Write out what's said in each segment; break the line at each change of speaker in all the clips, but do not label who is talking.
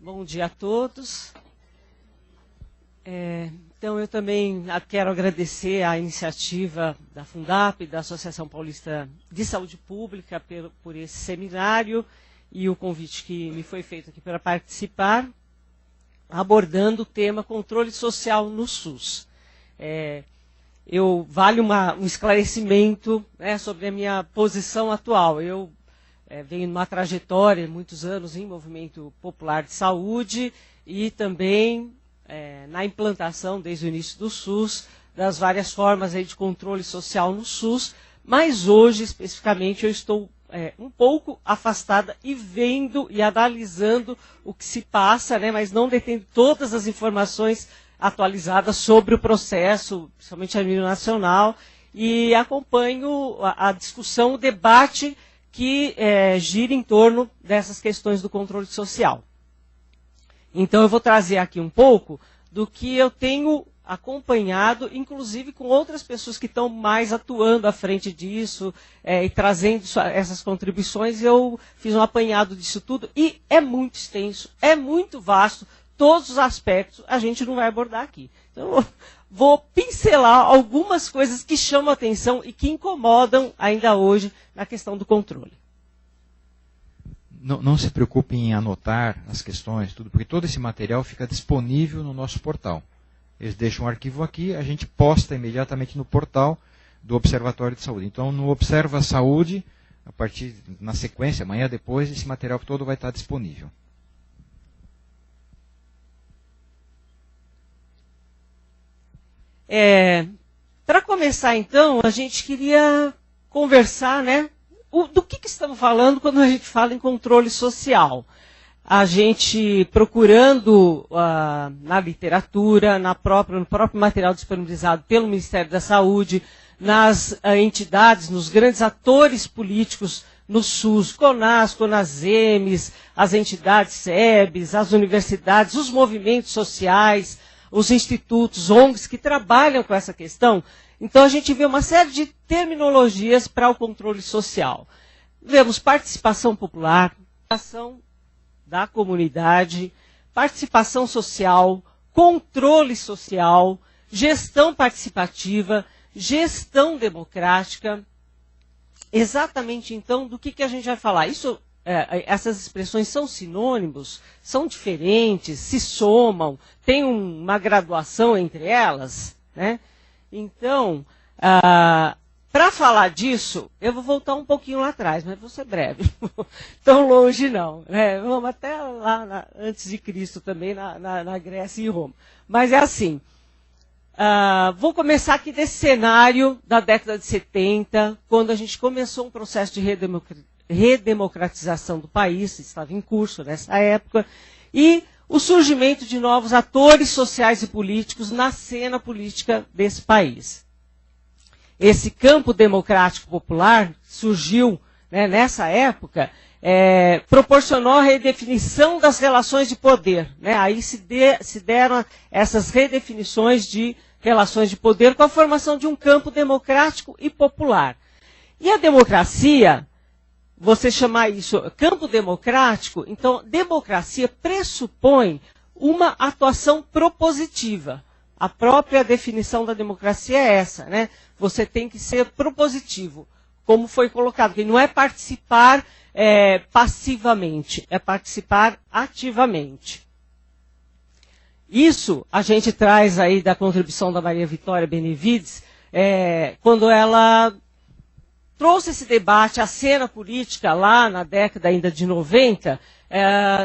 Bom dia a todos. Então, eu também quero agradecer a iniciativa da Fundap, da Associação Paulista de Saúde Pública, por esse seminário e o convite que me foi feito aqui para participar, abordando o tema controle social no SUS. Vale um esclarecimento, né, sobre a minha posição atual. Eu venho numa trajetória, muitos anos, em movimento popular de saúde e também na implantação, desde o início do SUS, das várias formas aí de controle social no SUS, mas hoje, especificamente, eu estou um pouco afastada e vendo e analisando o que se passa, né, mas não detendo todas as informações atualizadas sobre o processo, principalmente a nível nacional, e acompanho a discussão, o debate que gira em torno dessas questões do controle social. Então, eu vou trazer aqui um pouco do que eu tenho acompanhado, inclusive com outras pessoas que estão mais atuando à frente disso e trazendo essas contribuições. Eu fiz um apanhado disso tudo e é muito extenso, é muito vasto, todos os aspectos a gente não vai abordar aqui. Então, vou pincelar algumas coisas que chamam a atenção e que incomodam ainda hoje na questão do controle.
Não se preocupe em anotar as questões, tudo, porque todo esse material fica disponível no nosso portal. Eles deixam um arquivo aqui, a gente posta imediatamente no portal do Observatório de Saúde. Então, no Observa Saúde, na sequência, amanhã depois, esse material todo vai estar disponível.
Para começar, então, a gente queria conversar, né, do que estamos falando quando a gente fala em controle social. A gente procurando na literatura, no próprio material disponibilizado pelo Ministério da Saúde, nas entidades, nos grandes atores políticos no SUS, CONAS, CONASEMES, as entidades SEBs, as universidades, os movimentos sociais, os institutos, ONGs que trabalham com essa questão. Então, a gente vê uma série de terminologias para o controle social. Vemos participação popular, participação da comunidade, participação social, controle social, gestão participativa, gestão democrática. Exatamente, então, do que a gente vai falar? Essas expressões são sinônimos, são diferentes, se somam, tem uma graduação entre elas, né? Então, para falar disso, eu vou voltar um pouquinho lá atrás, mas vou ser breve, tão longe não, né? Vamos até lá antes de Cristo também, na Grécia e Roma. Mas é assim, vou começar aqui desse cenário da década de 70, quando a gente começou um processo de redemocratização do país, estava em curso nessa época, e o surgimento de novos atores sociais e políticos na cena política desse país. Esse campo democrático popular surgiu, né, nessa época, proporcionou a redefinição das relações de poder. Né? Aí se deram essas redefinições de relações de poder com a formação de um campo democrático e popular. E a democracia, você chamar isso campo democrático, então democracia pressupõe uma atuação propositiva. A própria definição da democracia é essa, né? Você tem que ser propositivo, como foi colocado, que não é participar passivamente, é participar ativamente. Isso a gente traz aí da contribuição da Maria Vitória Benevides, quando ela trouxe esse debate à cena política lá na década ainda de 90,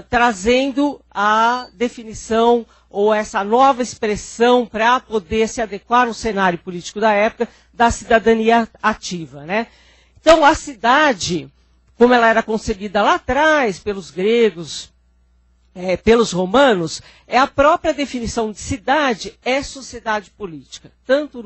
trazendo a definição ou essa nova expressão para poder se adequar ao cenário político da época da cidadania ativa, né? Então, a cidade, como ela era concebida lá atrás pelos gregos, pelos romanos, a própria definição de cidade é sociedade política. Tanto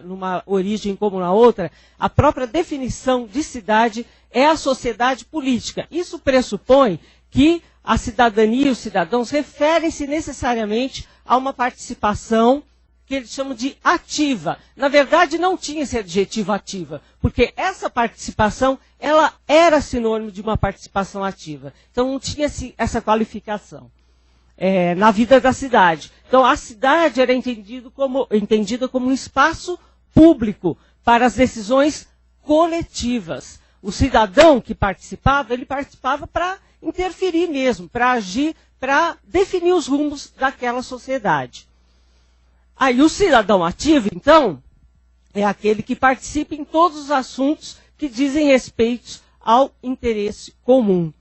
numa origem como na outra, a própria definição de cidade é a sociedade política. Isso pressupõe que a cidadania e os cidadãos referem-se necessariamente a uma participação que eles chamam de ativa. Na verdade, não tinha esse adjetivo ativa, porque essa participação, ela era sinônimo de uma participação ativa. Então, não tinha essa qualificação na vida da cidade. Então, a cidade era entendida como um espaço público para as decisões coletivas. O cidadão que participava, ele participava para interferir mesmo, para agir, para definir os rumos daquela sociedade. Aí o cidadão ativo, então, é aquele que participa em todos os assuntos que dizem respeito ao interesse comum.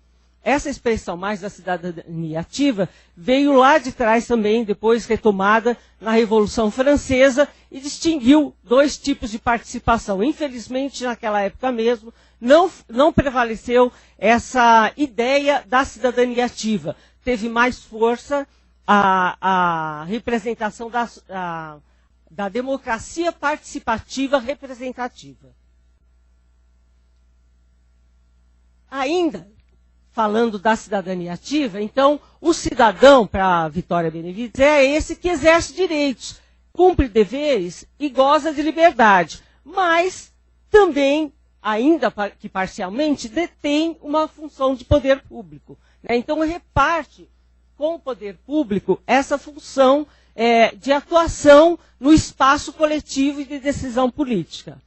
Essa expressão mais da cidadania ativa veio lá de trás também, depois retomada na Revolução Francesa, e distinguiu dois tipos de participação. Infelizmente, naquela época mesmo, não prevaleceu essa ideia da cidadania ativa. Teve mais força a representação da democracia participativa representativa. Ainda, falando da cidadania ativa, então, o cidadão, para a Vitória Benevides, é esse que exerce direitos, cumpre deveres e goza de liberdade, mas também, ainda que parcialmente, detém uma função de poder público. Então, reparte com o poder público essa função de atuação no espaço coletivo e de decisão política.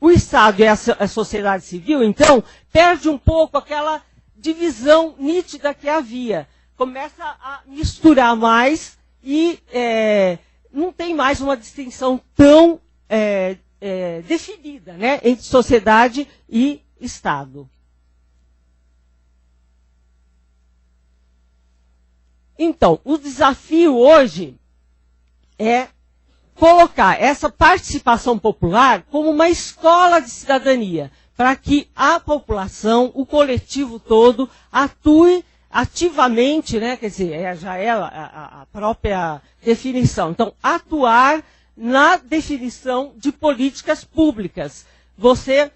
O Estado e a sociedade civil, então, perde um pouco aquela divisão nítida que havia. Começa a misturar mais e não tem mais uma distinção tão definida, né, entre sociedade e Estado. Então, o desafio hoje é colocar essa participação popular como uma escola de cidadania, para que a população, o coletivo todo, atue ativamente, né, quer dizer, já é a própria definição. Então, atuar na definição de políticas públicas. Você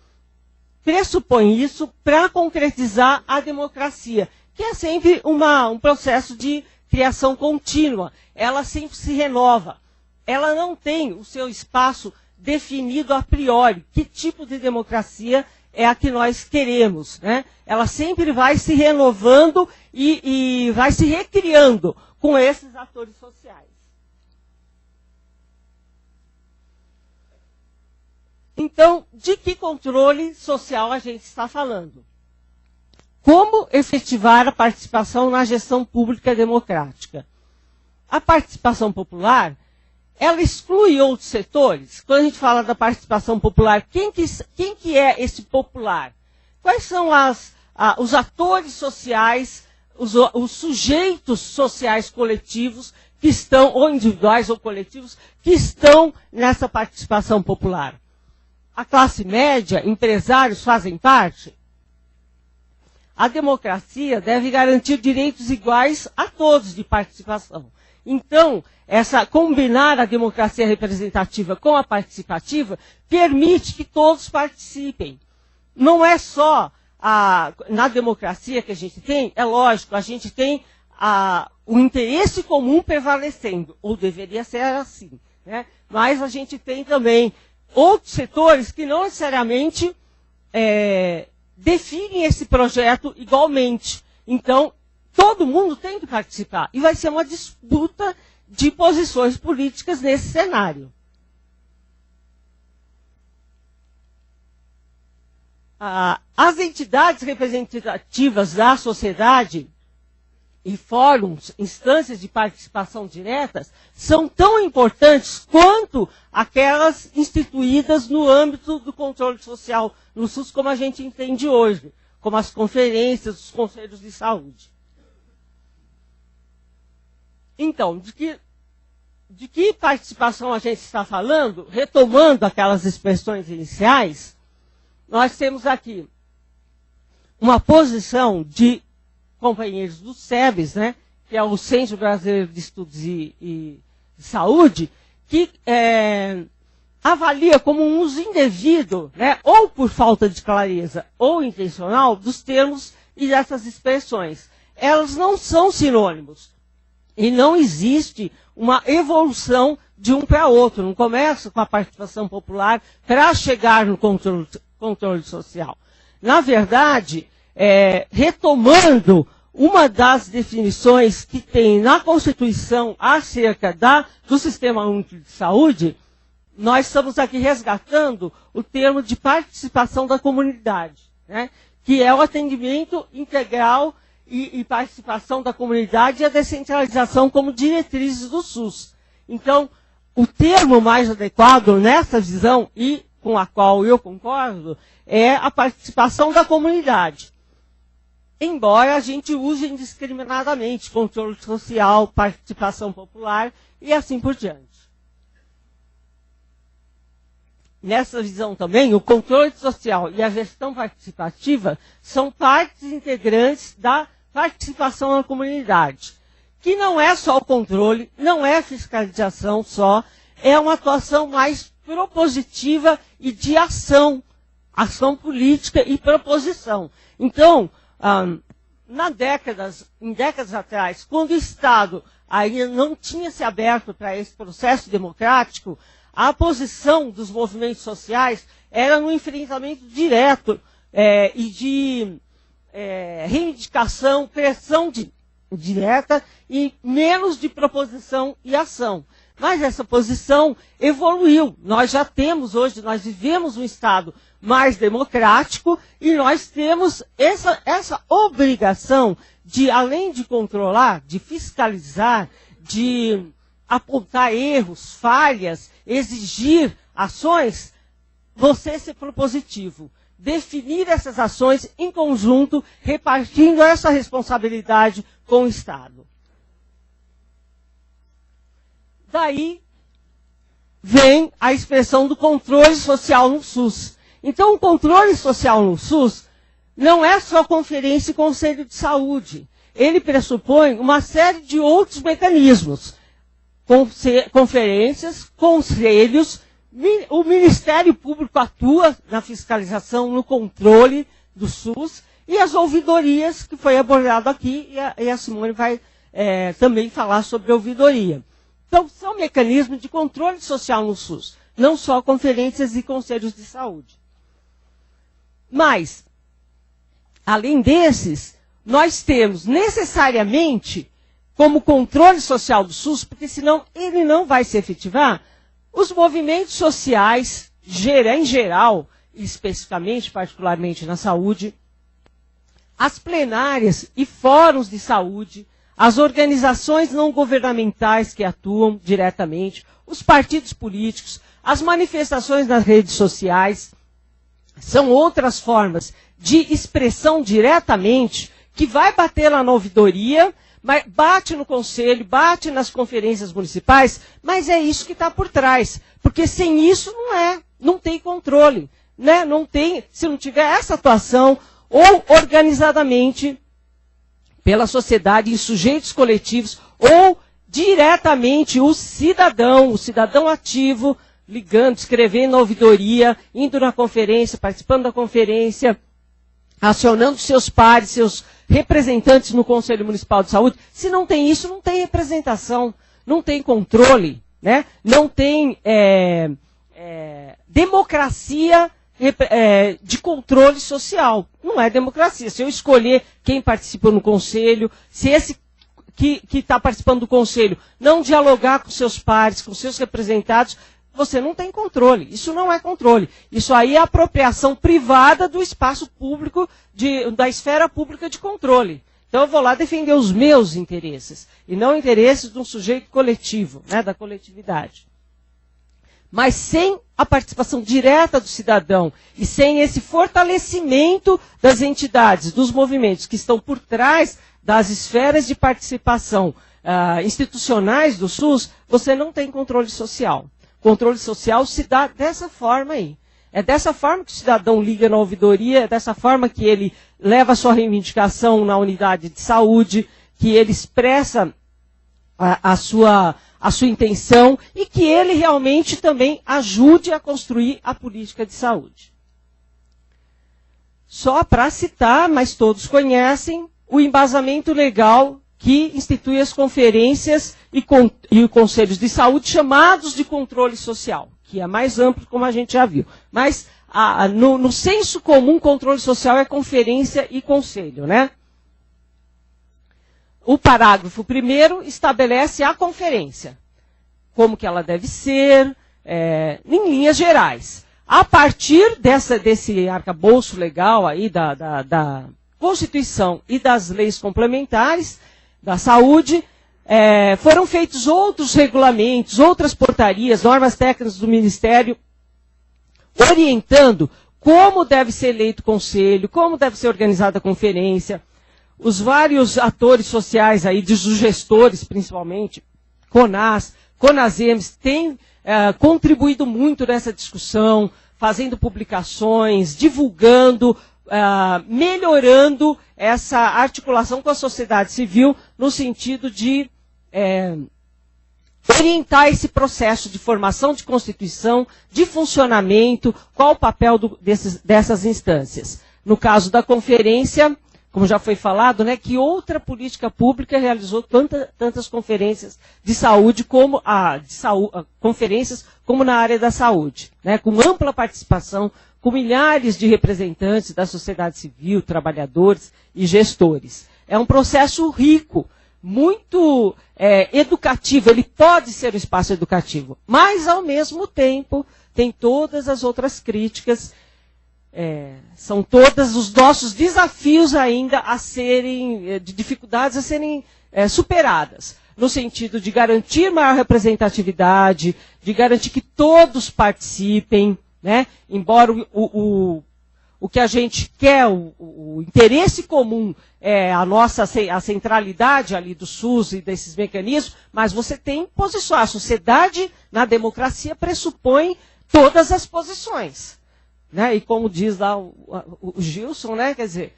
pressupõe isso para concretizar a democracia, que é sempre um processo de criação contínua. Ela sempre se renova. Ela não tem o seu espaço definido a priori. Que tipo de democracia é a que nós queremos, né? Ela sempre vai se renovando e vai se recriando com esses atores sociais. Então, de que controle social a gente está falando? Como efetivar a participação na gestão pública democrática? A participação popular, ela exclui outros setores? Quando a gente fala da participação popular, quem que é esse popular? Quais são os atores sociais, os sujeitos sociais coletivos que estão, ou individuais ou coletivos, que estão nessa participação popular? A classe média, empresários fazem parte? A democracia deve garantir direitos iguais a todos de participação. Então, combinar a democracia representativa com a participativa permite que todos participem. Não é só na democracia que a gente tem, é lógico, a gente tem o interesse comum prevalecendo, ou deveria ser assim, né? Mas a gente tem também outros setores que não necessariamente definem esse projeto igualmente. Então, todo mundo tem que participar. E vai ser uma disputa de posições políticas nesse cenário. As entidades representativas da sociedade e fóruns, instâncias de participação diretas, são tão importantes quanto aquelas instituídas no âmbito do controle social no SUS, como a gente entende hoje, como as conferências, os conselhos de saúde. Então, de que participação a gente está falando? Retomando aquelas expressões iniciais, nós temos aqui uma posição de companheiros do SEBS, né, que é o Centro Brasileiro de Estudos e Saúde, que avalia como um uso indevido, né, ou por falta de clareza ou intencional, dos termos e dessas expressões. Elas não são sinônimos. E não existe uma evolução de um para outro, não começa com a participação popular para chegar no controle social. Na verdade, retomando uma das definições que tem na Constituição acerca do Sistema Único de Saúde, nós estamos aqui resgatando o termo de participação da comunidade, né? Que é o atendimento integral e participação da comunidade e a descentralização como diretrizes do SUS. Então, o termo mais adequado nessa visão, e com a qual eu concordo, é a participação da comunidade. Embora a gente use indiscriminadamente controle social, participação popular e assim por diante. Nessa visão também, o controle social e a gestão participativa são partes integrantes da participação na comunidade, que não é só o controle, não é fiscalização só, é uma atuação mais propositiva e de ação política e proposição. Então, em décadas atrás, quando o Estado ainda não tinha se aberto para esse processo democrático, a posição dos movimentos sociais era no enfrentamento direto e de reivindicação, pressão direta e menos de proposição e ação. Mas essa posição evoluiu. Nós já temos hoje, nós vivemos um Estado mais democrático e nós temos essa obrigação de, além de controlar, de fiscalizar, de apontar erros, falhas, exigir ações, você ser propositivo. Definir essas ações em conjunto, repartindo essa responsabilidade com o Estado. Daí vem a expressão do controle social no SUS. Então, o controle social no SUS não é só conferência e conselho de saúde. Ele pressupõe uma série de outros mecanismos. Conferências, conselhos, o Ministério Público atua na fiscalização, no controle do SUS, e as ouvidorias, que foi abordado aqui, e a Simone vai também falar sobre a ouvidoria. Então, são mecanismos de controle social no SUS, não só conferências e conselhos de saúde. Mas, além desses, nós temos necessariamente, como controle social do SUS, porque senão ele não vai se efetivar, os movimentos sociais, em geral, especificamente, particularmente na saúde, as plenárias e fóruns de saúde, as organizações não governamentais que atuam diretamente, os partidos políticos, as manifestações nas redes sociais, são outras formas de expressão diretamente que vai bater lá na ouvidoria, mas bate no conselho, bate nas conferências municipais, mas é isso que está por trás. Porque sem isso não tem controle. Né? Não tem, se não tiver essa atuação, ou organizadamente pela sociedade, em sujeitos coletivos, ou diretamente o cidadão ativo, ligando, escrevendo na ouvidoria, indo na conferência, participando da conferência, acionando seus pares, seus representantes no Conselho Municipal de Saúde. Se não tem isso, não tem representação, não tem controle, né? Não tem democracia de controle social. Não é democracia. Se eu escolher quem participa no conselho, se esse que está participando do conselho não dialogar com seus pares, com seus representados, você não tem controle. Isso não é controle. Isso aí é apropriação privada do espaço público, da esfera pública de controle. Então eu vou lá defender os meus interesses, e não interesses de um sujeito coletivo, né, da coletividade. Mas sem a participação direta do cidadão e sem esse fortalecimento das entidades, dos movimentos que estão por trás das esferas de participação institucionais do SUS, você não tem controle social. Controle social se dá dessa forma aí. É dessa forma que o cidadão liga na ouvidoria, é dessa forma que ele leva a sua reivindicação na unidade de saúde, que ele expressa a sua intenção e que ele realmente também ajude a construir a política de saúde. Só para citar, mas todos conhecem, o embasamento legal que institui as conferências e conselhos de saúde chamados de controle social, que é mais amplo, como a gente já viu. Mas no senso comum, controle social é conferência e conselho, né? O parágrafo 1º estabelece a conferência, como que ela deve ser, em linhas gerais. A partir desse arcabouço legal aí da Constituição e das leis complementares da saúde, foram feitos outros regulamentos, outras portarias, normas técnicas do Ministério, orientando como deve ser eleito o conselho, como deve ser organizada a conferência. Os vários atores sociais aí, dos gestores principalmente, CONAS, CONASEMS, têm contribuído muito nessa discussão, fazendo publicações, divulgando, melhorando essa articulação com a sociedade civil no sentido de orientar esse processo de formação de Constituição, de funcionamento, qual o papel dessas instâncias. No caso da conferência, como já foi falado, né, que outra política pública realizou tantas conferências de saúde como conferências como na área da saúde, né, com ampla participação, com milhares de representantes da sociedade civil, trabalhadores e gestores. É um processo rico, muito educativo, ele pode ser um espaço educativo, mas ao mesmo tempo tem todas as outras críticas. São todos os nossos desafios ainda de dificuldades a serem superadas, no sentido de garantir maior representatividade, de garantir que todos participem, né? Embora o que a gente quer, o interesse comum a centralidade ali do SUS e desses mecanismos, mas você tem posições. A sociedade na democracia pressupõe todas as posições. Né? E como diz lá o Gilson, né? Quer dizer,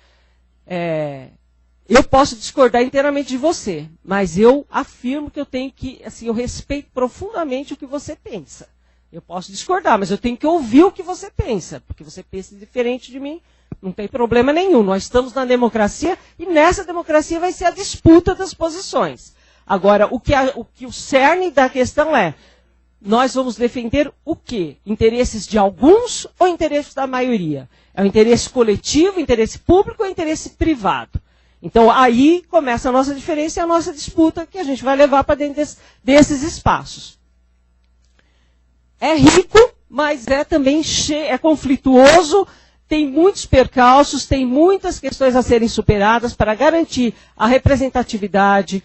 eu posso discordar inteiramente de você, mas eu afirmo que eu tenho que, assim, eu respeito profundamente o que você pensa. Eu posso discordar, mas eu tenho que ouvir o que você pensa, porque você pensa diferente de mim, não tem problema nenhum. Nós estamos na democracia e nessa democracia vai ser a disputa das posições. Agora, o cerne da questão nós vamos defender o quê? Interesses de alguns ou interesses da maioria? É o interesse coletivo, interesse público ou interesse privado? Então, aí começa a nossa diferença e a nossa disputa que a gente vai levar para dentro desses espaços. É rico, mas também conflituoso, tem muitos percalços, tem muitas questões a serem superadas para garantir a representatividade,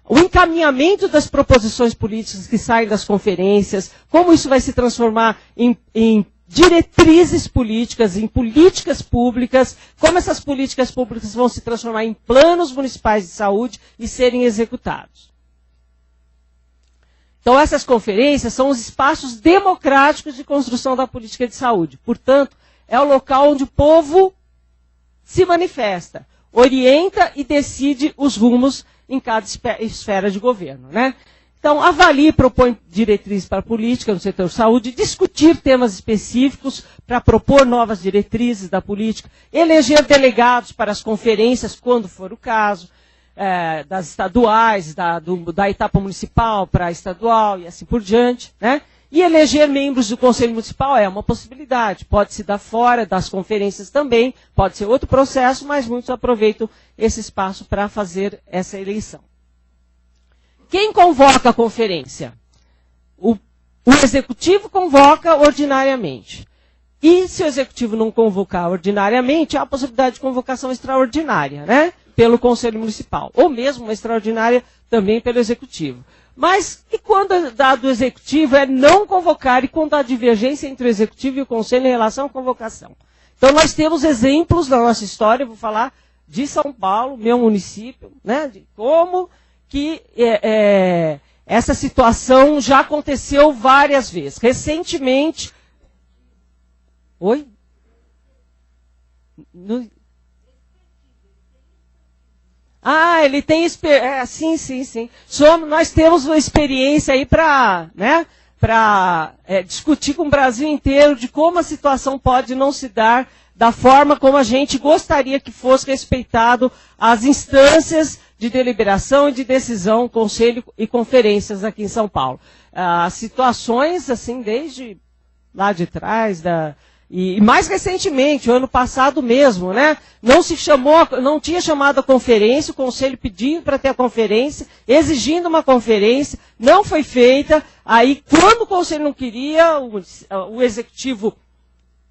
o encaminhamento das proposições políticas que saem das conferências, como isso vai se transformar em diretrizes políticas, em políticas públicas, como essas políticas públicas vão se transformar em planos municipais de saúde e serem executados. Então, essas conferências são os espaços democráticos de construção da política de saúde. Portanto, é o local onde o povo se manifesta, orienta e decide os rumos em cada esfera de governo, né? Então, avalie e propõe diretrizes para a política no setor de saúde, discutir temas específicos para propor novas diretrizes da política, eleger delegados para as conferências, quando for o caso, das estaduais, da etapa municipal para a estadual e assim por diante, né? E eleger membros do Conselho Municipal é uma possibilidade, pode se dar fora das conferências também, pode ser outro processo, mas muitos aproveitam esse espaço para fazer essa eleição. Quem convoca a conferência? O Executivo convoca ordinariamente. E se o Executivo não convocar ordinariamente, há a possibilidade de convocação extraordinária, né? Pelo Conselho Municipal, ou mesmo uma extraordinária também pelo Executivo. Mas e quando a dado do Executivo é não convocar e quando há divergência entre o Executivo e o Conselho em relação à convocação? Então nós temos exemplos na nossa história, vou falar de São Paulo, meu município, né, de como que essa situação já aconteceu várias vezes. Recentemente... Oi? Ele tem experiência. Sim. Nós temos uma experiência aí para discutir com o Brasil inteiro de como a situação pode não se dar da forma como a gente gostaria que fosse respeitado as instâncias de deliberação e de decisão, conselho e conferências aqui em São Paulo. Situações, assim, desde lá de trás, e mais recentemente, o ano passado mesmo, né? Não tinha chamado a conferência, o conselho pedindo para ter a conferência, exigindo uma conferência, não foi feita. Aí, quando o conselho não queria, o executivo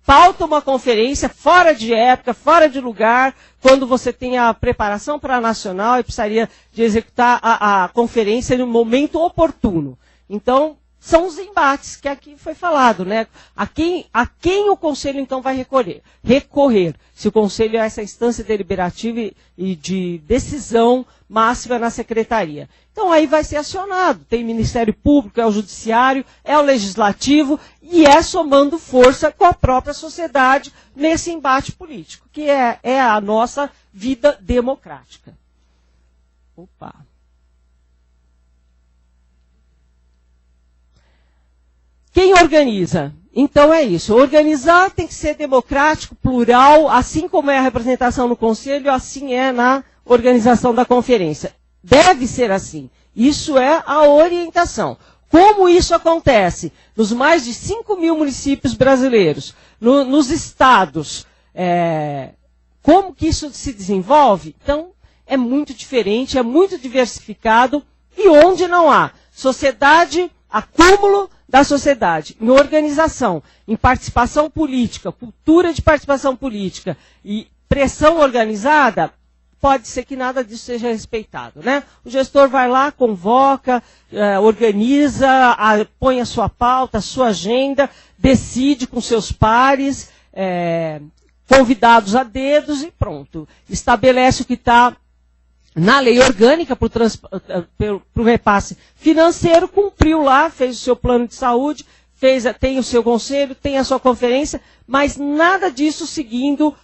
pauta uma conferência fora de época, fora de lugar, quando você tem a preparação para a nacional e precisaria de executar a conferência no momento oportuno. Então, são os embates que aqui foi falado, né? A quem o conselho, então, vai recorrer? Se o conselho é essa instância deliberativa e de decisão máxima na secretaria. Então, aí vai ser acionado. Tem Ministério Público, é o Judiciário, é o Legislativo, e é somando força com a própria sociedade nesse embate político, que é a nossa vida democrática. Opa! Quem organiza? Então é isso. Organizar tem que ser democrático, plural, assim como é a representação no conselho, assim é na organização da conferência. Deve ser assim. Isso é a orientação. Como isso acontece? Nos mais de 5 mil municípios brasileiros, nos estados, como que isso se desenvolve? Então, é muito diferente, é muito diversificado, e onde não há sociedade, acúmulo da sociedade, em organização, em participação política, cultura de participação política e pressão organizada, pode ser que nada disso seja respeitado, né? O gestor vai lá, convoca, organiza, põe a sua pauta, a sua agenda, decide com seus pares, convidados a dedos e pronto. Estabelece o que está na lei orgânica para o repasse financeiro, cumpriu lá, fez o seu plano de saúde, tem o seu conselho, tem a sua conferência, mas nada disso seguindo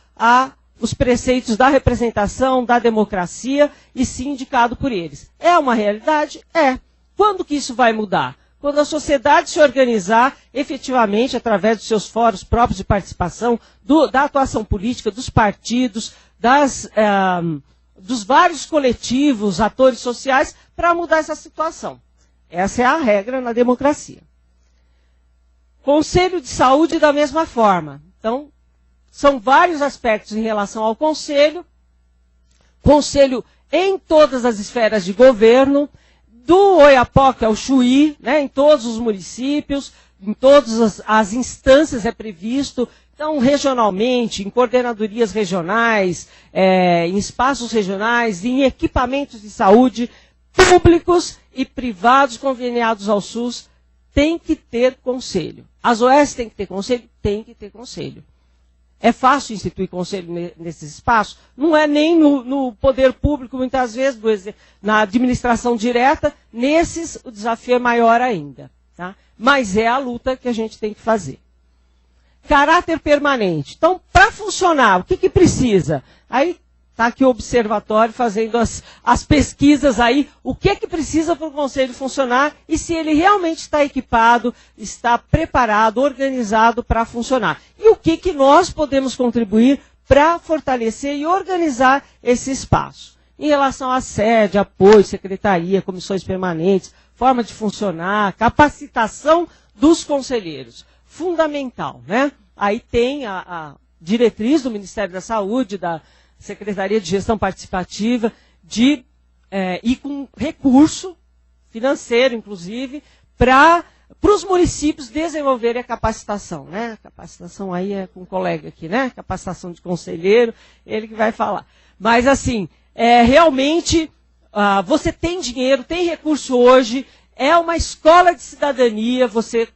os preceitos da representação, da democracia, e sim indicado por eles. É uma realidade? É. Quando que isso vai mudar? Quando a sociedade se organizar efetivamente através dos seus fóruns próprios de participação, da atuação política, dos partidos, dos vários coletivos, atores sociais, para mudar essa situação. Essa é a regra na democracia. Conselho de Saúde da mesma forma. Então, são vários aspectos em relação ao conselho. Conselho em todas as esferas de governo, do Oiapoque ao Chuí, né, em todos os municípios, em todas as instâncias é previsto. Então, regionalmente, em coordenadorias regionais, em espaços regionais, em equipamentos de saúde públicos e privados conveniados ao SUS, tem que ter conselho. As OS têm que ter conselho? Tem que ter conselho. É fácil instituir conselho nesses espaços? Não é nem no poder público, muitas vezes, na administração direta. Nesses, o desafio é maior ainda. Tá? Mas é a luta que a gente tem que fazer. Caráter permanente. Então, para funcionar, o que precisa? Aí está aqui o observatório fazendo as pesquisas aí, o que precisa para o conselho funcionar e se ele realmente está equipado, está preparado, organizado para funcionar. E o que nós podemos contribuir para fortalecer e organizar esse espaço. Em relação à sede, apoio, secretaria, comissões permanentes, forma de funcionar, capacitação dos conselheiros. Fundamental, né? Aí tem a diretriz do Ministério da Saúde, da Secretaria de Gestão Participativa, e com recurso financeiro, inclusive, para os municípios desenvolverem a capacitação, né? A capacitação aí é com um colega aqui, né? Capacitação de conselheiro, ele que vai falar. Mas, assim, realmente, você tem dinheiro, tem recurso hoje, é uma escola de cidadania, você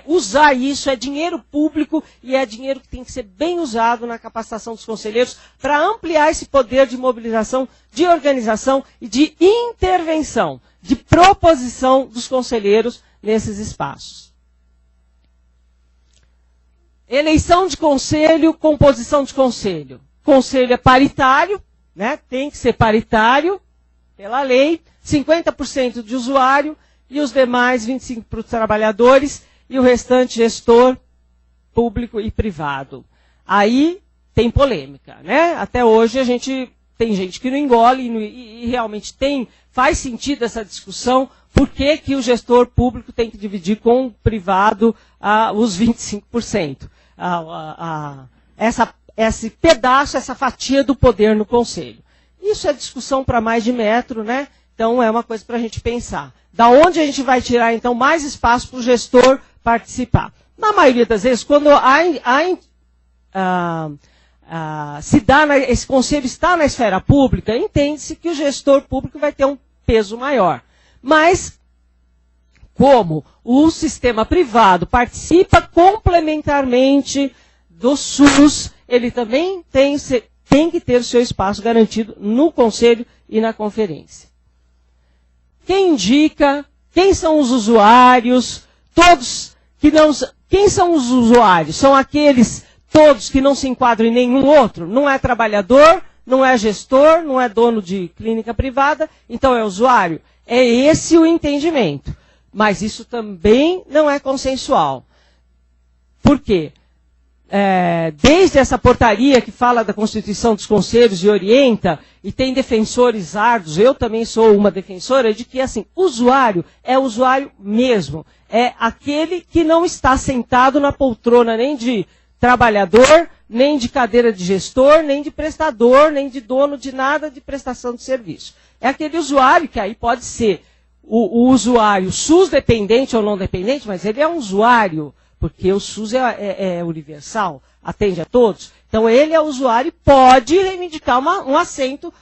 usar isso, é dinheiro público e é dinheiro que tem que ser bem usado na capacitação dos conselheiros para ampliar esse poder de mobilização, de organização e de intervenção, de proposição dos conselheiros nesses espaços. Eleição de conselho, composição de conselho. Conselho é paritário, né? Tem que ser paritário pela lei, 50% de usuário e os demais 25% para os trabalhadores e o restante gestor público e privado. Aí tem polêmica, né? Até hoje a gente tem gente que não engole e realmente faz sentido essa discussão, por que o gestor público tem que dividir com o privado os 25%. Esse pedaço, essa fatia do poder no Conselho. Isso é discussão para mais de metro, né? Então é uma coisa para a gente pensar. Da onde a gente vai tirar, então, mais espaço para o gestor participar? Na maioria das vezes, quando esse conselho está na esfera pública, entende-se que o gestor público vai ter um peso maior. Mas, como o sistema privado participa complementarmente do SUS, ele também tem que ter o seu espaço garantido no conselho e na conferência. Quem indica? Quem são os usuários? Quem são os usuários? São aqueles todos que não se enquadram em nenhum outro? Não é trabalhador, não é gestor, não é dono de clínica privada, então é usuário. É esse o entendimento. Mas isso também não é consensual. Por quê? Desde essa portaria que fala da constituição dos conselhos e orienta, e tem defensores árduos, eu também sou uma defensora, de que assim, usuário é usuário mesmo. É aquele que não está sentado na poltrona nem de trabalhador, nem de cadeira de gestor, nem de prestador, nem de dono de nada de prestação de serviço. É aquele usuário que aí pode ser o usuário SUS dependente ou não dependente, mas ele é um usuário, porque o SUS é universal, atende a todos. Então ele é usuário e pode reivindicar um assento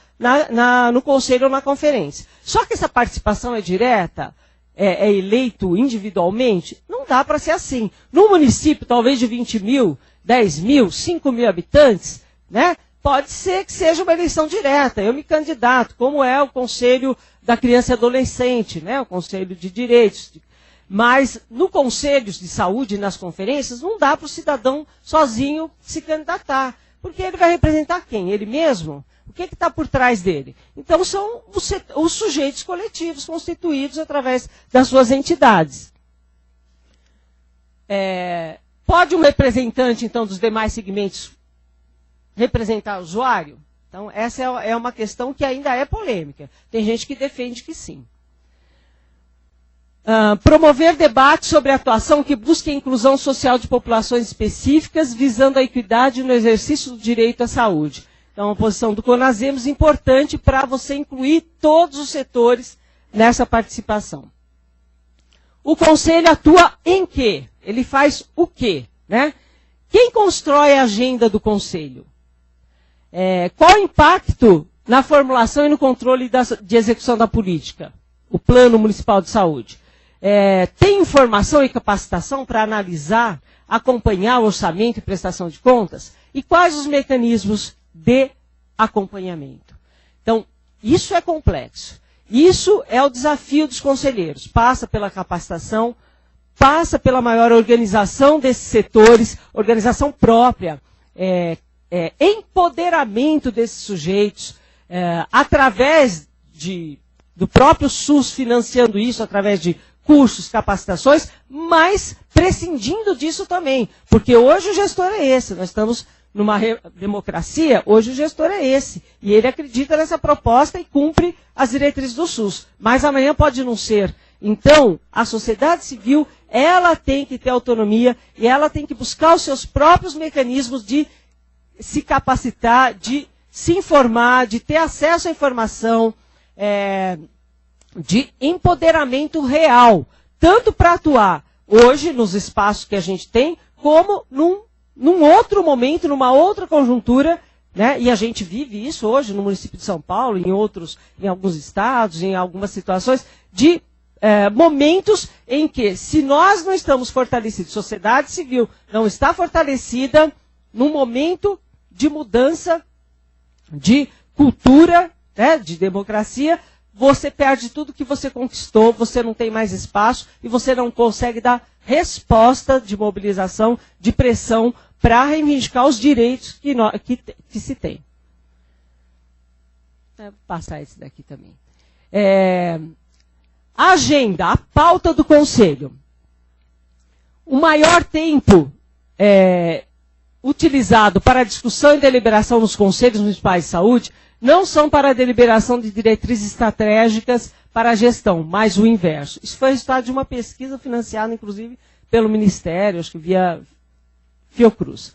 no conselho ou na conferência. Só que essa participação é direta, é eleito individualmente, não dá para ser assim. Num município talvez de 20 mil, 10 mil, 5 mil habitantes, né, pode ser que seja uma eleição direta. Eu me candidato, como é o Conselho da Criança e Adolescente, né, o Conselho de Direitos. Mas no Conselho de Saúde, nas conferências, não dá para o cidadão sozinho se candidatar. Porque ele vai representar quem? Ele mesmo? O que está por trás dele? Então são os sujeitos coletivos constituídos através das suas entidades. Pode um representante, então, dos demais segmentos representar o usuário? Então, essa é uma questão que ainda é polêmica. Tem gente que defende que sim. Promover debate sobre a atuação que busque a inclusão social de populações específicas, visando a equidade no exercício do direito à saúde. Então, a posição do CONASEMOS é importante para você incluir todos os setores nessa participação. O Conselho atua em quê? Ele faz o quê? Né? Quem constrói a agenda do Conselho? Qual o impacto na formulação e no controle de execução da política? O Plano Municipal de Saúde. Tem informação e capacitação para analisar, acompanhar o orçamento e prestação de contas? E quais os mecanismos de acompanhamento? Então, isso é complexo. Isso é o desafio dos conselheiros. Passa pela capacitação, passa pela maior organização desses setores, organização própria, empoderamento desses sujeitos, através do próprio SUS financiando isso, através de cursos, capacitações, mas prescindindo disso também. Porque hoje o gestor é esse. Nós estamos numa democracia, hoje o gestor é esse. E ele acredita nessa proposta e cumpre as diretrizes do SUS. Mas amanhã pode não ser. Então, a sociedade civil, ela tem que ter autonomia e ela tem que buscar os seus próprios mecanismos de se capacitar, de se informar, de ter acesso à informação, de empoderamento real, tanto para atuar hoje nos espaços que a gente tem, como num outro momento, numa outra conjuntura, né? E a gente vive isso hoje no município de São Paulo, em alguns estados, em algumas situações, de momentos em que, se nós não estamos fortalecidos, sociedade civil não está fortalecida, num momento de mudança de cultura, né, de democracia, você perde tudo que você conquistou, você não tem mais espaço e você não consegue dar resposta de mobilização, de pressão para reivindicar os direitos que se tem. Vou passar esse daqui também. A agenda, a pauta do Conselho. O maior tempo utilizado para discussão e deliberação nos Conselhos Municipais de Saúde não são para a deliberação de diretrizes estratégicas para a gestão, mas o inverso. Isso foi resultado de uma pesquisa financiada, inclusive, pelo Ministério, acho que via Fiocruz.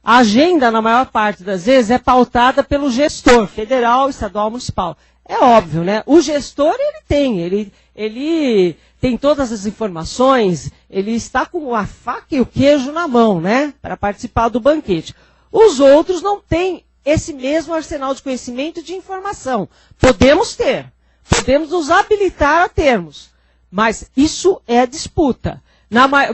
A agenda, na maior parte das vezes, é pautada pelo gestor, federal, estadual, municipal. É óbvio, né? O gestor, ele tem todas as informações, ele está com a faca e o queijo na mão, né? Para participar do banquete. Os outros não têm esse mesmo arsenal de conhecimento e de informação. Podemos ter, podemos nos habilitar a termos, mas isso é disputa.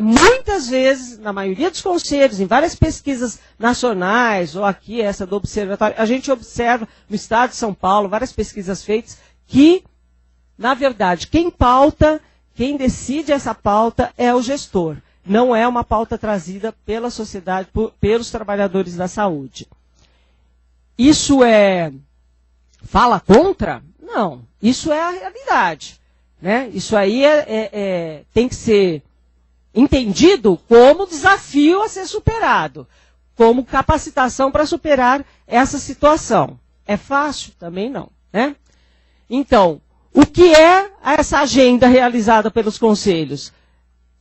Muitas vezes, na maioria dos conselhos, em várias pesquisas nacionais, ou aqui, essa do Observatório, a gente observa no estado de São Paulo, várias pesquisas feitas, que, na verdade, quem pauta, quem decide essa pauta é o gestor. Não é uma pauta trazida pela sociedade, pelos trabalhadores da saúde. Isso fala contra? Não. Isso é a realidade. Né? Isso aí tem que ser entendido como desafio a ser superado, como capacitação para superar essa situação. É fácil? Também não. Né? Então, o que é essa agenda realizada pelos conselhos?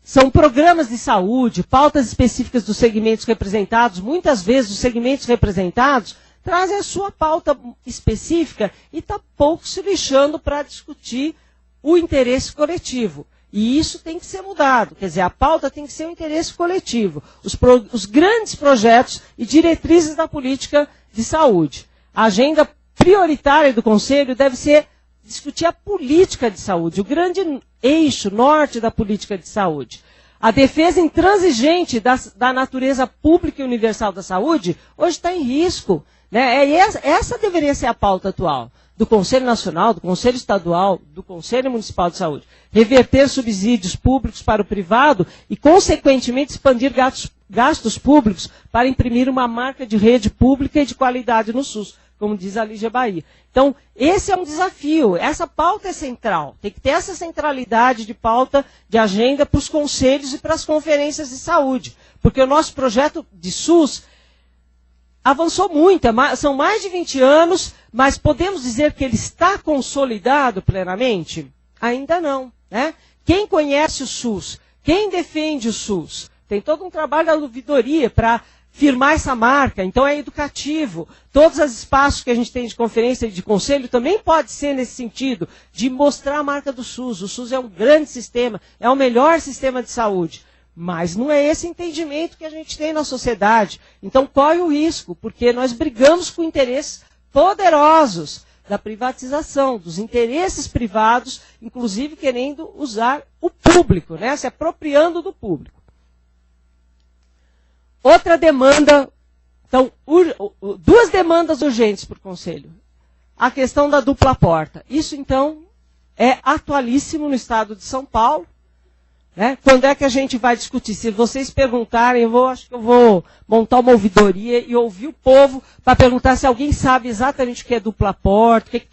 São programas de saúde, pautas específicas dos segmentos representados. Muitas vezes os segmentos representados trazem a sua pauta específica e está pouco se lixando para discutir o interesse coletivo. E isso tem que ser mudado. Quer dizer, a pauta tem que ser o interesse coletivo. Os grandes projetos e diretrizes da política de saúde. A agenda prioritária do Conselho deve ser discutir a política de saúde, o grande eixo norte da política de saúde. A defesa intransigente da natureza pública e universal da saúde hoje está em risco. Né? Essa deveria ser a pauta atual do Conselho Nacional, do Conselho Estadual, do Conselho Municipal de Saúde. Reverter subsídios públicos para o privado e, consequentemente, expandir gastos públicos para imprimir uma marca de rede pública e de qualidade no SUS, como diz a Lígia Bahia. Então, esse é um desafio, essa pauta é central. Tem que ter essa centralidade de pauta, de agenda para os conselhos e para as conferências de saúde. Porque o nosso projeto de SUS avançou muito, são mais de 20 anos, mas podemos dizer que ele está consolidado plenamente? Ainda não. Né? Quem conhece o SUS, quem defende o SUS, tem todo um trabalho da ouvidoria para firmar essa marca, então é educativo. Todos os espaços que a gente tem de conferência e de conselho também pode ser nesse sentido, de mostrar a marca do SUS. O SUS é um grande sistema, é o melhor sistema de saúde. Mas não é esse entendimento que a gente tem na sociedade. Então corre o risco, porque nós brigamos com interesses poderosos da privatização, dos interesses privados, inclusive querendo usar o público, né? Se apropriando do público. Outra demanda, então, duas demandas urgentes para o Conselho. A questão da dupla porta. Isso, então, é atualíssimo no estado de São Paulo. Né? Quando é que a gente vai discutir? Se vocês perguntarem, acho que eu vou montar uma ouvidoria e ouvir o povo para perguntar se alguém sabe exatamente o que é dupla porta, que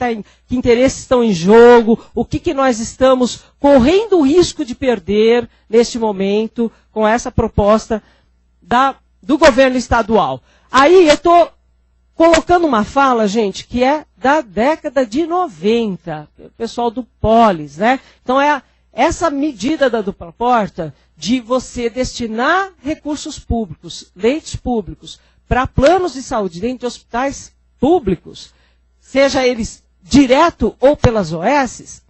interesses estão em jogo, o que nós estamos correndo o risco de perder neste momento com essa proposta do governo estadual. Aí eu estou colocando uma fala, gente, que é da década de 90, o pessoal do Polis, né? Então essa medida da dupla porta de você destinar recursos públicos, leitos públicos, para planos de saúde dentro de hospitais públicos, seja eles direto ou pelas OS,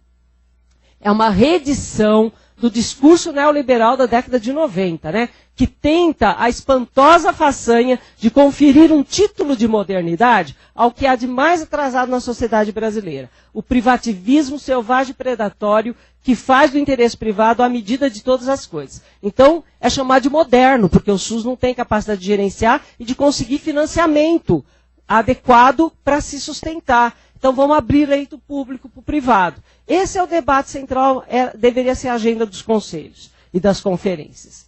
é uma reedição do discurso neoliberal da década de 90, né? Que tenta a espantosa façanha de conferir um título de modernidade ao que há de mais atrasado na sociedade brasileira. O privativismo selvagem e predatório que faz do interesse privado a medida de todas as coisas. Então, é chamado de moderno, porque o SUS não tem capacidade de gerenciar e de conseguir financiamento adequado para se sustentar. Então, vamos abrir leito público para o privado. Esse é o debate central, deveria ser a agenda dos conselhos e das conferências.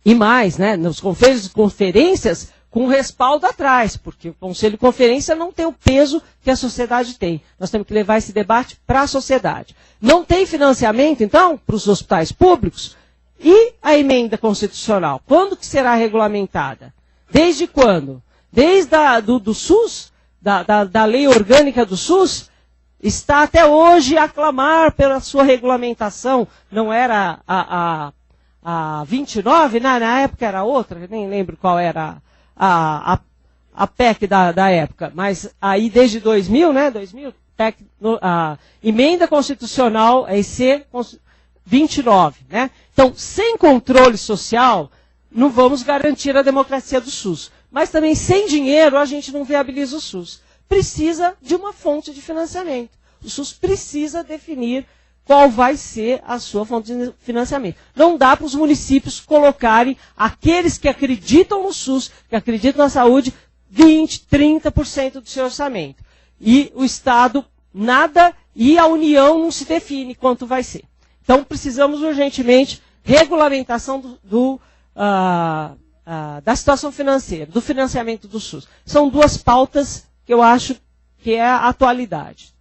E mais, né, nos conselhos e conferências, com respaldo atrás, porque o conselho e conferência não tem o peso que a sociedade tem. Nós temos que levar esse debate para a sociedade. Não tem financiamento, então, para os hospitais públicos? E a emenda constitucional? Quando que será regulamentada? Desde quando? Desde do SUS? da lei orgânica do SUS, está até hoje a clamar pela sua regulamentação. Não era a 29, na época era outra, nem lembro qual era a PEC da época, mas aí desde 2000, né, a emenda constitucional, a EC 29, né? Então, sem controle social, não vamos garantir a democracia do SUS. Mas também sem dinheiro a gente não viabiliza o SUS. Precisa de uma fonte de financiamento. O SUS precisa definir qual vai ser a sua fonte de financiamento. Não dá para os municípios colocarem aqueles que acreditam no SUS, que acreditam na saúde, 20%, 30% do seu orçamento. E o Estado nada, e a União não se define quanto vai ser. Então precisamos urgentemente regulamentação da situação financeira, do financiamento do SUS. São duas pautas que eu acho que é a atualidade.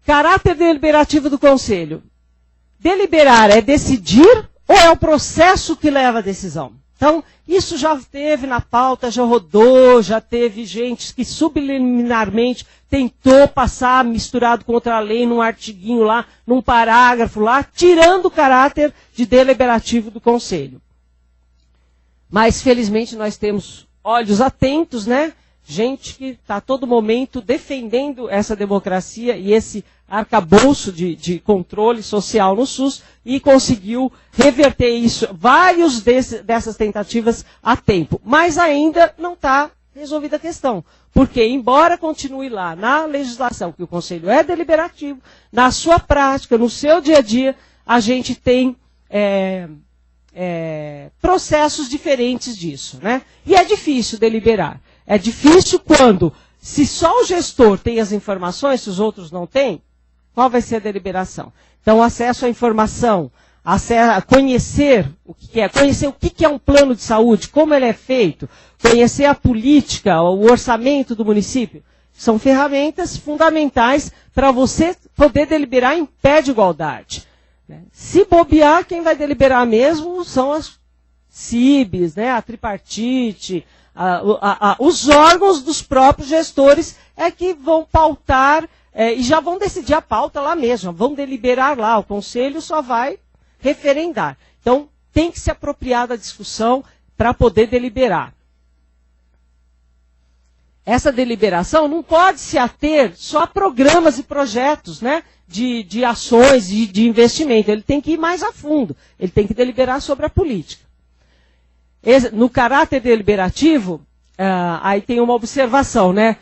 Caráter deliberativo do Conselho. Deliberar é decidir ou é o processo que leva à decisão? Então, isso já teve na pauta, já rodou, já teve gente que subliminarmente tentou passar misturado com outra lei num artiguinho lá, num parágrafo lá, tirando o caráter de deliberativo do Conselho. Mas, felizmente, nós temos olhos atentos, né? Gente que está a todo momento defendendo essa democracia e esse arcabouço de controle social no SUS e conseguiu reverter isso, vários dessas tentativas a tempo. Mas ainda não está resolvida a questão. Porque, embora continue lá na legislação que o Conselho é deliberativo, na sua prática, no seu dia a dia, a gente tem processos diferentes disso, né? E é difícil deliberar. É difícil quando, se só o gestor tem as informações, se os outros não têm, qual vai ser a deliberação? Então, acesso à informação, conhecer o que é, conhecer o que é um plano de saúde, como ele é feito, conhecer a política, o orçamento do município, são ferramentas fundamentais para você poder deliberar em pé de igualdade. Se bobear, quem vai deliberar mesmo são as CIBs, né, a tripartite, os órgãos dos próprios gestores é que vão pautar e já vão decidir a pauta lá mesmo, vão deliberar lá, o Conselho só vai referendar. Então, tem que se apropriar da discussão para poder deliberar. Essa deliberação não pode se ater só a programas e projetos, né, de ações e de investimento. Ele tem que ir mais a fundo. Ele tem que deliberar sobre a política. No caráter deliberativo, aí tem uma observação, né?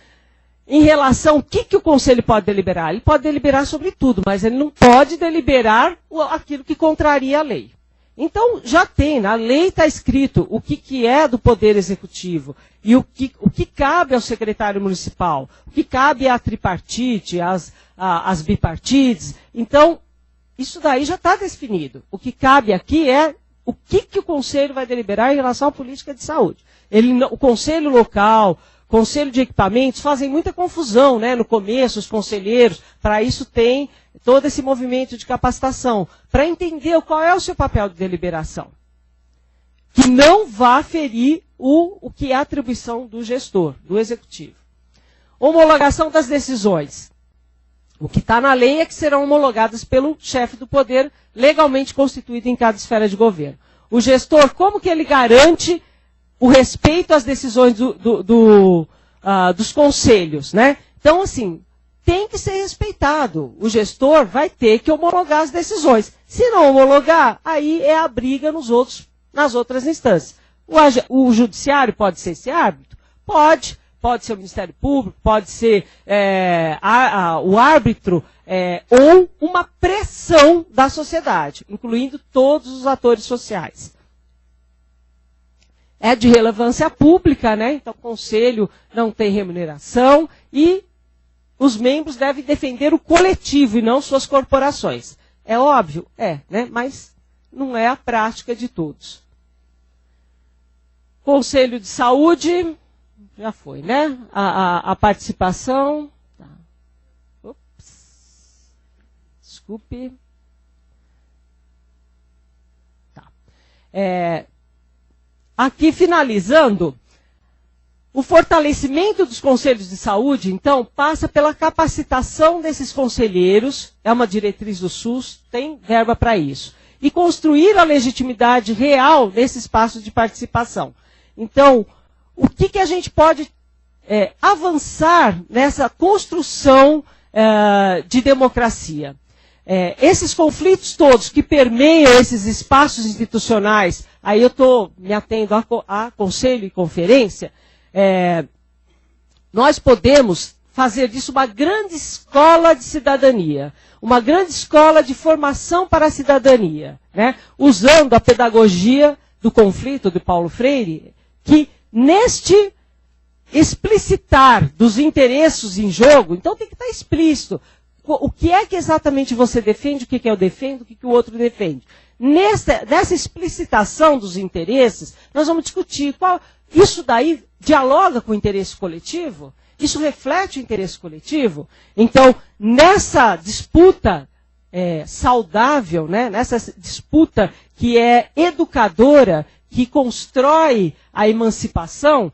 Em relação ao que o Conselho pode deliberar? Ele pode deliberar sobre tudo, mas ele não pode deliberar aquilo que contraria a lei. Então, já tem, na lei está escrito o que é do Poder Executivo e o que cabe ao secretário municipal, o que cabe à tripartite, às bipartites. Então, isso daí já está definido. O que cabe aqui é o que o Conselho vai deliberar em relação à política de saúde. O Conselho Local, Conselho de Equipamentos, fazem muita confusão, né, no começo, os conselheiros, para isso tem todo esse movimento de capacitação, para entender qual é o seu papel de deliberação. Que não vá ferir o que é a atribuição do gestor, do executivo. Homologação das decisões. O que está na lei é que serão homologadas pelo chefe do poder legalmente constituído em cada esfera de governo. O gestor, como que ele garante o respeito às decisões dos conselhos, né? Então, assim, tem que ser respeitado. O gestor vai ter que homologar as decisões. Se não homologar, aí é a briga nas outras instâncias. O judiciário pode ser esse árbitro? Pode. Pode ser o Ministério Público, pode ser o árbitro ou uma pressão da sociedade, incluindo todos os atores sociais. É de relevância pública, né? Então o Conselho não tem remuneração e os membros devem defender o coletivo e não suas corporações. É óbvio? Né? Mas não é a prática de todos. Conselho de Saúde... Já foi, né? A participação. Tá. Ups. Desculpe. Tá. Aqui, finalizando, O fortalecimento dos conselhos de saúde, então, passa pela capacitação desses conselheiros, é uma diretriz do SUS, tem verba para isso, e construir a legitimidade real nesse espaço de participação. Então, o que a gente pode avançar nessa construção de democracia? Esses conflitos todos que permeiam esses espaços institucionais, aí eu estou me atendo a conselho e conferência, nós podemos fazer disso uma grande escola de cidadania, uma grande escola de formação para a cidadania, né? Usando a pedagogia do conflito de Paulo Freire, que neste explicitar dos interesses em jogo, então tem que estar explícito o que é que exatamente você defende, o que eu defendo, o que o outro defende. Nessa explicitação dos interesses, nós vamos discutir isso daí dialoga com o interesse coletivo? Isso reflete o interesse coletivo? Então, nessa disputa saudável, né, nessa disputa que é educadora, que constrói a emancipação,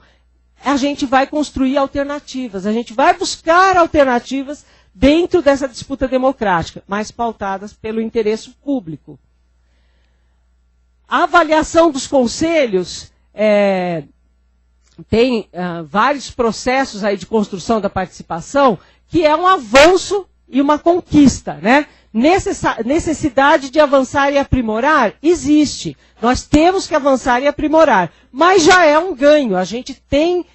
a gente vai construir alternativas, a gente vai buscar alternativas dentro dessa disputa democrática, mas pautadas pelo interesse público. A avaliação dos conselhos tem vários processos aí de construção da participação, que é um avanço e uma conquista, né? Necessidade de avançar e aprimorar existe. Nós temos que avançar e aprimorar, mas já é um ganho. A gente tem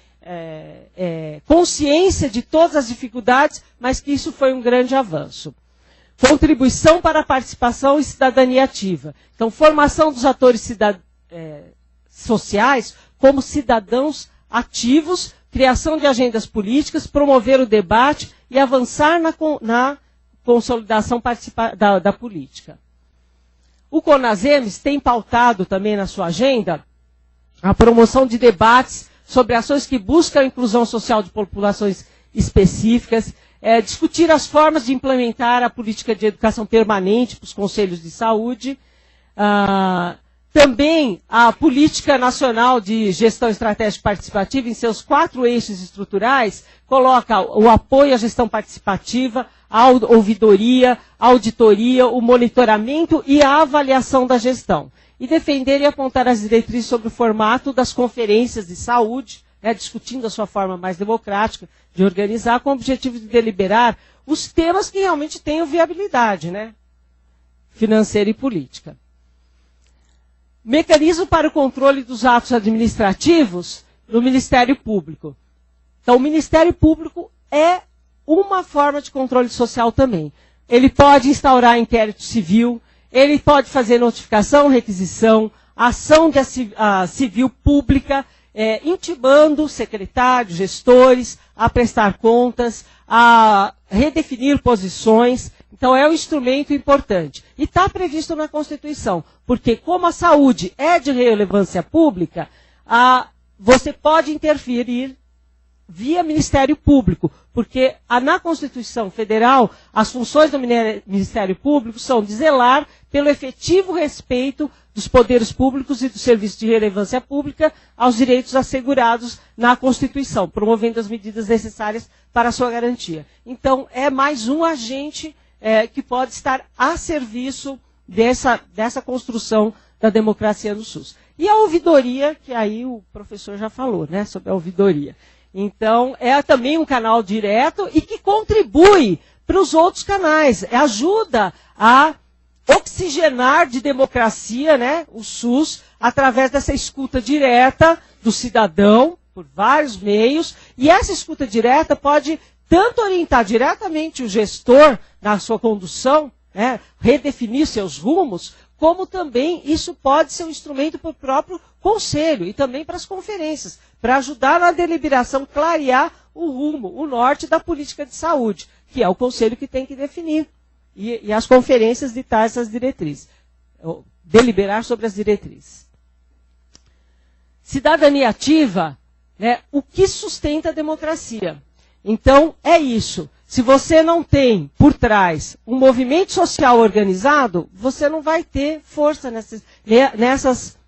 consciência de todas as dificuldades, mas que isso foi um grande avanço. Contribuição para a participação e cidadania ativa. Então, formação dos atores sociais como cidadãos ativos, criação de agendas políticas, promover o debate e avançar na consolidação da política. O CONASEMES tem pautado também na sua agenda a promoção de debates sobre ações que buscam a inclusão social de populações específicas, discutir as formas de implementar a política de educação permanente para os conselhos de saúde, também a Política Nacional de Gestão Estratégica Participativa, em seus 4 eixos estruturais, coloca o apoio à gestão participativa, a ouvidoria, a auditoria, o monitoramento e a avaliação da gestão. E defender e apontar as diretrizes sobre o formato das conferências de saúde, né, discutindo a sua forma mais democrática de organizar, com o objetivo de deliberar os temas que realmente tenham viabilidade, né, financeira e política. Mecanismo para o controle dos atos administrativos no Ministério Público. Então, o Ministério Público é uma forma de controle social também. Ele pode instaurar inquérito civil, ele pode fazer notificação, requisição, ação civil pública, intimando secretários, gestores, a prestar contas, a redefinir posições. Então, é um instrumento importante. E está previsto na Constituição, porque como a saúde é de relevância pública, você pode interferir via Ministério Público, porque na Constituição Federal, as funções do Ministério Público são de zelar pelo efetivo respeito dos poderes públicos e dos serviços de relevância pública aos direitos assegurados na Constituição, promovendo as medidas necessárias para a sua garantia. Então, é mais um agente que pode estar a serviço dessa construção da democracia no SUS. E a ouvidoria, que aí o professor já falou, né, sobre a ouvidoria. Então, é também um canal direto e que contribui para os outros canais. Ajuda a oxigenar de democracia, né, o SUS, através dessa escuta direta do cidadão, por vários meios. E essa escuta direta pode tanto orientar diretamente o gestor na sua condução, né, redefinir seus rumos, como também isso pode ser um instrumento para o próprio conselho e também para as conferências, para ajudar na deliberação, clarear o rumo, o norte da política de saúde, que é o conselho que tem que definir, e as conferências ditar essas diretrizes, deliberar sobre as diretrizes. Cidadania ativa, né, o que sustenta a democracia? Então, é isso. Se você não tem, por trás, um movimento social organizado, você não vai ter força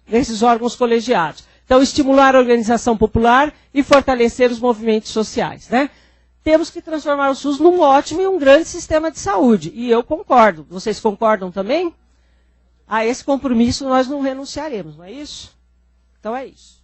nesses órgãos colegiados. Então, Então, estimular a organização popular e fortalecer os movimentos sociais, né? Temos que transformar o SUS num ótimo e um grande sistema de saúde. E eu concordo. Vocês concordam também? A esse compromisso nós não renunciaremos, não é isso? Então é isso.